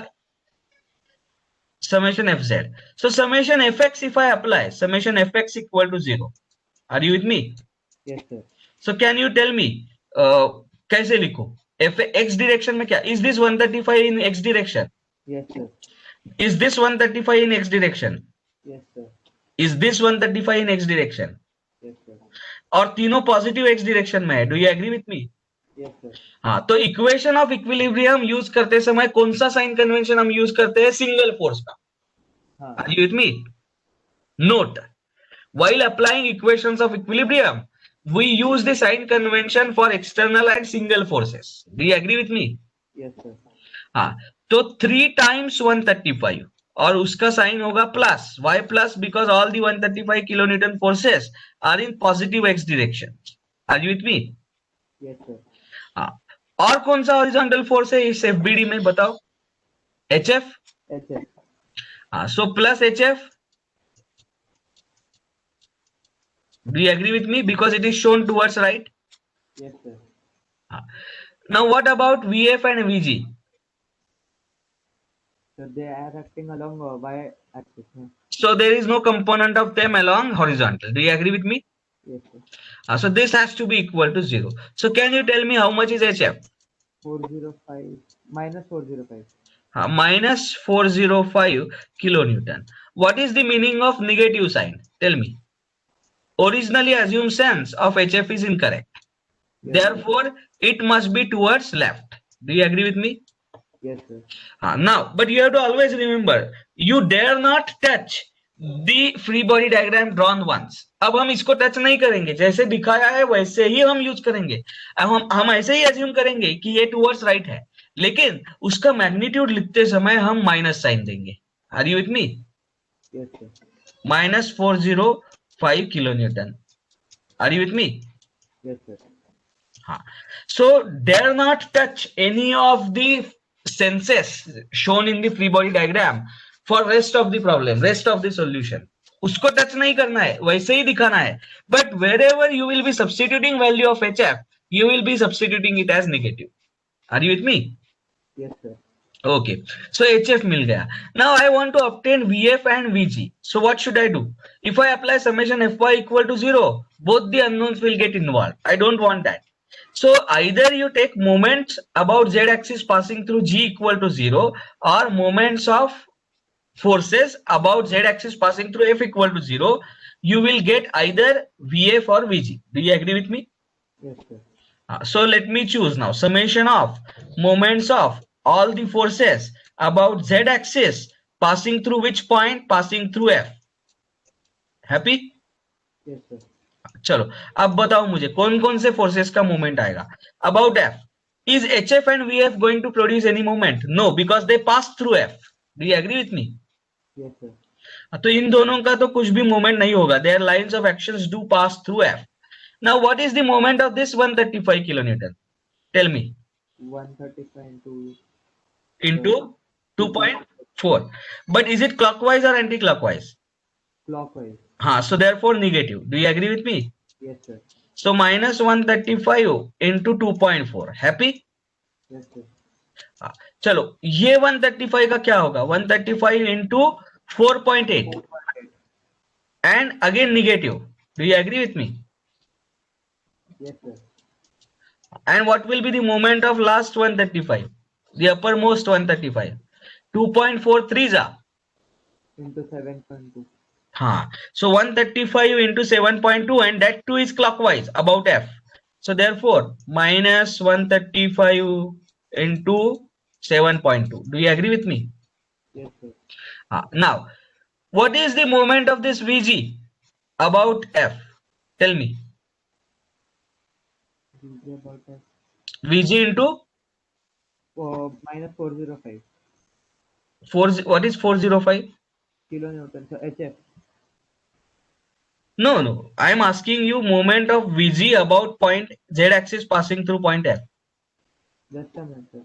summation fz? So summation fx, if I apply summation fx equal to 0, are you with me? Yes, sir. So can you tell me कैसे लिखो? x direction में क्या? Is this 135 in x direction? Yes, sir. Is this 135 in x direction? Yes, sir. Is this 135 in x direction? Yes, sir. और तीनों positive x direction में है। Do you agree with me? Yes, sir. हाँ, तो equation of equilibrium use करते समय कौन सा साइन कन्वेंशन हम यूज करते हैं? सिंगल फोर्स का. हाँ. Are you with me? Note, while applying equations of equilibrium, we use the sign convention for external and single forces. Do you agree with me? Yes, sir. हाँ, तो 3 times 135 और उसका sign होगा plus. Why plus? Because all the 135 kilonewton forces are in positive X direction. Are you with me? Yes, sir. हाँ, और कौन सा horizontal force है इस एफबीडी में बताओ? एचएफ. HF. हाँ, so plus HF. Do you agree with me? Because it is shown towards right. Yes, sir. Now what about VF and VG? So they are acting along y-axis. Huh? So there is no component of them along horizontal. Do you agree with me? Yes, sir. So this has to be equal to 0. So can you tell me how much is HF? 405 minus 405. Minus 405 kilonewton. What is the meaning of negative sign? Tell me. Originally assumed sense of HF is incorrect. Yes, Therefore, it must be towards left. Do you agree with me? Yes, sir. Now, but you have to always remember, you dare not touch the free body diagram drawn once. अब हम इसको touch नहीं करेंगे, जैसे दिखाया है वैसे ही हम यूज करेंगे. अब हम ऐसे ही अज्यूम करेंगे कि ये टुवर्ड्स राइट है, लेकिन उसका मैग्नीट्यूड लिखते समय हम माइनस साइन देंगे. Are you with me? Yes, sir. Minus 405 kilo newton. Are you with me? Yes, sir. हाँ. So dare not touch any of the senses shown in the free body diagram for rest of the problem, rest of the solution. उसको touch नहीं करना है, वैसे ही दिखाना है. But wherever you will be substituting value of HF, you will be substituting it as negative. Are you with me? Yes, sir. Okay, so HF मिल गया. Now I want to obtain VF and VG. So what should I do? If I apply summation Fy equal to 0, both the unknowns will get involved. I don't want that. So either you take moments about z axis passing through G equal to 0, or moments of forces about z axis passing through F equal to 0. You will get either VF or VG. Do you agree with me? Yes, sir. So let me choose now. Summation of moments of all the forces about z axis passing through which point? Passing through F. Happy? Yes, sir. चलो अब बताओ मुझे कौन कौन से forces का moment आएगा about F. Is HF and VF going to produce any moment? No, because they pass through F. Do you agree with me? Yes, sir. तो इन दोनों का तो कुछ भी मोमेंट नहीं होगा. Their lines of actions do pass through F. Now what is the moment of this 135 kilonewton? Tell me. 135 Into 2.4. But is it clockwise or anti-clockwise? clockwise. So therefore negative. Do you agree with me? Yes, sir. So minus 135 into 2.4. Happy? Yes, sir. चलो ये 135 का क्या होगा? 135 into 4.8 and again negative. Do you agree with me? Yes, sir. And what will be the moment of last 135? The uppermost 135. 2.43 जा. Into 7.2. So 135 into 7.2 and that too is clockwise about F. So therefore minus 135 into 7.2. Do you agree with me? Yes, sir. Now what is the moment of this VG about F? Tell me. VG about that. VG into Minus 405 what is 405? kilonewton. So HF. No. I am asking you moment of VG about point Z axis passing through point F. Just a minute, sir.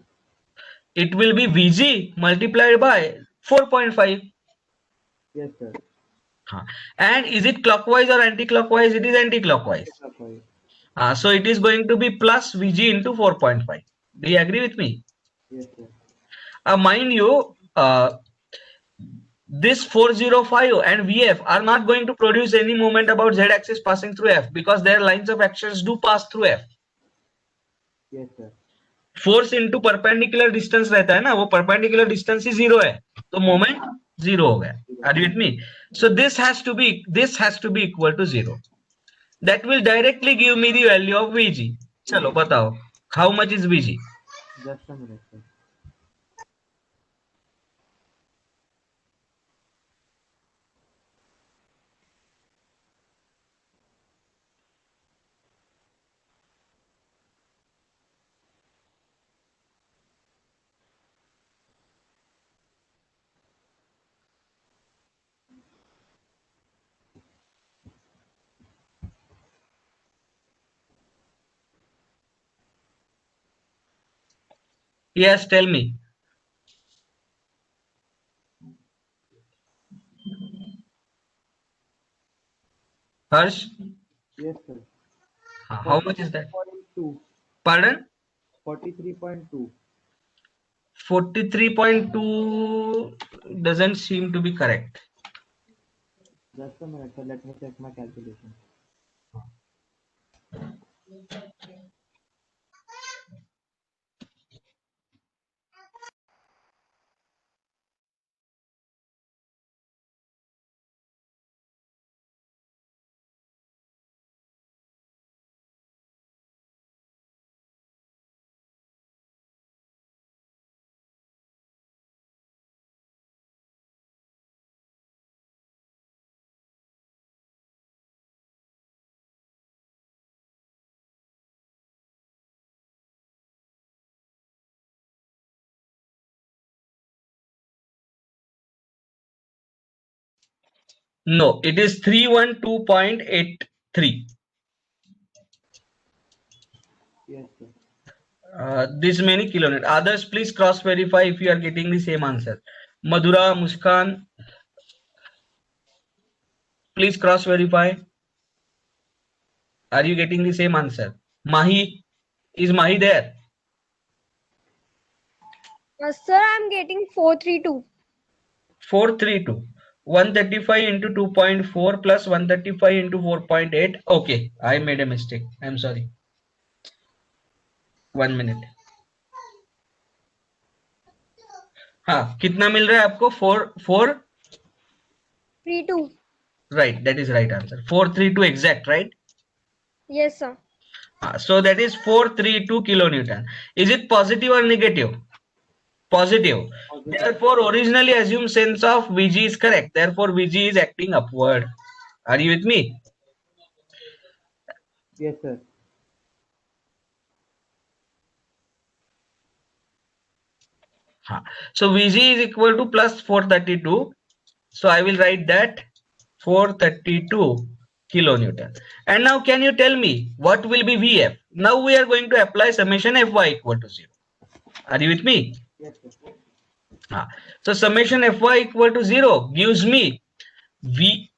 It will be VG multiplied by 4.5. Yes, sir. And is it clockwise or anti-clockwise? It is anti-clockwise. Clockwise. So it is going to be plus VG into 4.5. Do you agree with me? Yes, sir. Mind you, this 405 and VF are not going to produce any moment about Z axis passing through F because their lines of actions do pass through F. Yes, sir. Force into perpendicular distance रहता है ना, वो perpendicular distance ही 0 है तो moment 0 हो गया. Are you with me? So this has to be equal to 0. That will directly give me the value of VG. चलो बताओ How much is VG? Just a minute, sir. Yes, tell me. Harsh, Yes, sir. how much is that? 43.2. Pardon? 43.2. 43.2 doesn't seem to be correct. Just a minute, sir. Let me check my calculation. No, it is 312.83. Yes, sir. This many kilonewton. Others, please cross verify if you are getting the same answer. Madhura, Muskan, please cross verify. Are you getting the same answer? Mahi, is Mahi there? Sir, I'm getting 432. 432. 135 into 2.4 plus 135 into 4.8. Okay, I made a mistake. I'm sorry. 1 minute. हाँ, कितना मिल रहा है आपको? 32. Right, that is right answer. 432 exact, right? Yes, sir. So that is 432 kilonewton. Is it positive or negative? Positive. Positive. Therefore, originally assumed sense of Vg is correct. Therefore, Vg is acting upward. Are you with me? Yes, sir. So Vg is equal to plus 432. So I will write that 432 kilonewton. And now can you tell me what will be Vf? Now we are going to apply summation Fy equal to 0. Are you with me? Yes, sir. So summation Fy equal to 0 gives me V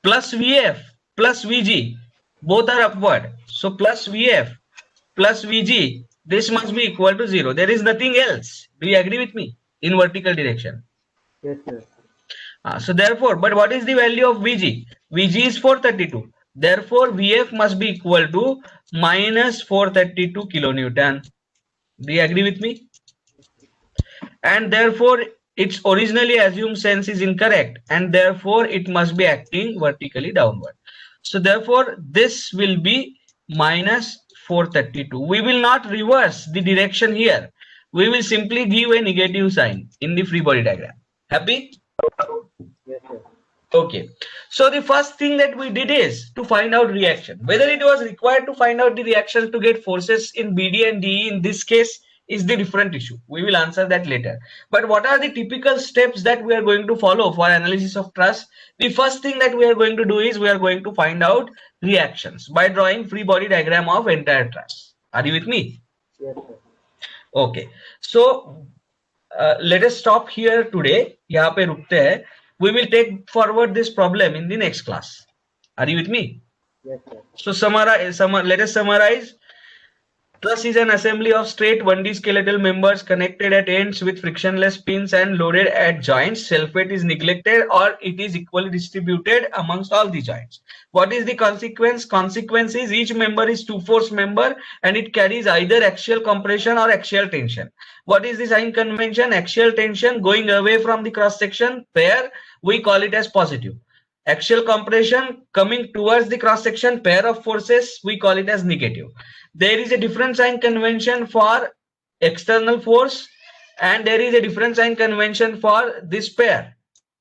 plus Vf plus Vg. Both are upward. So plus Vf plus Vg. This must be equal to 0. There is nothing else. Do you agree with me? In vertical direction. Yes, sir. So therefore, but what is the value of Vg? Vg is 432. Therefore, Vf must be equal to minus 432 kilonewton. Do you agree with me? And therefore, its originally assumed sense is incorrect, and therefore it must be acting vertically downward. So therefore, this will be minus 432. We will not reverse the direction here. We will simply give a negative sign in the free body diagram. Happy? Yes, sir. Okay, so the first thing that we did is to find out reaction. Whether it was required to find out the reactions to get forces in BD and DE in this case is the different issue. We will answer that later. But what are the typical steps that we are going to follow for analysis of truss? The first thing that we are going to do is we are going to find out reactions by drawing free body diagram of entire truss. Are you with me? Yes, sir. Okay, so let us stop here today. यहाँ पे रुकते हैं. We will take forward this problem in the next class. Are you with me? Yes, sir. So let us summarize. Truss is an assembly of straight 1D skeletal members connected at ends with frictionless pins and loaded at joints. Self-weight is neglected or it is equally distributed amongst all the joints. What is the consequence? Consequence is each member is two-force member and it carries either axial compression or axial tension. What is the sign convention? Axial tension going away from the cross section pair, we call it as positive. Axial compression coming towards the cross section pair of forces, we call it as negative. There is a different sign convention for external force, and there is a different sign convention for this pair.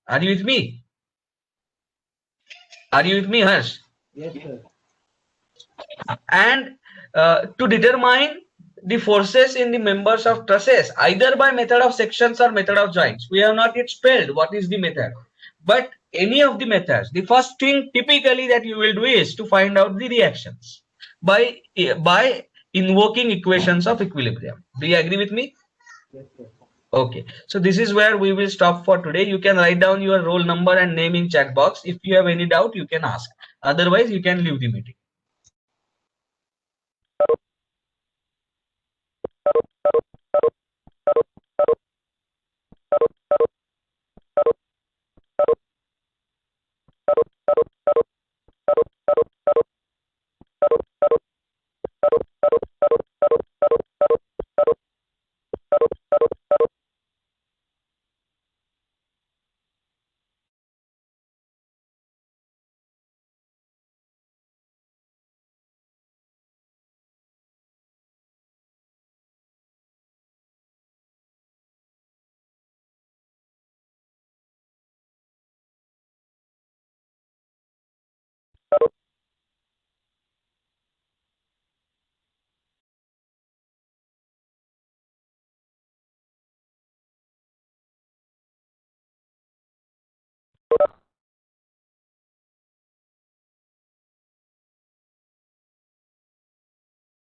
Are you with me? Are you with me, Harsh? Yes, sir. And to determine the forces in the members of trusses, either by method of sections or method of joints, we have not yet spelled what is the method, but any of the methods, the first thing typically that you will do is to find out the reactions by invoking equations of equilibrium. Do you agree with me? Yes, sir. Okay, so this is where we will stop for today. You can write down your roll number and name in chat box. If you have any doubt, you can ask. Otherwise, you can leave the meeting.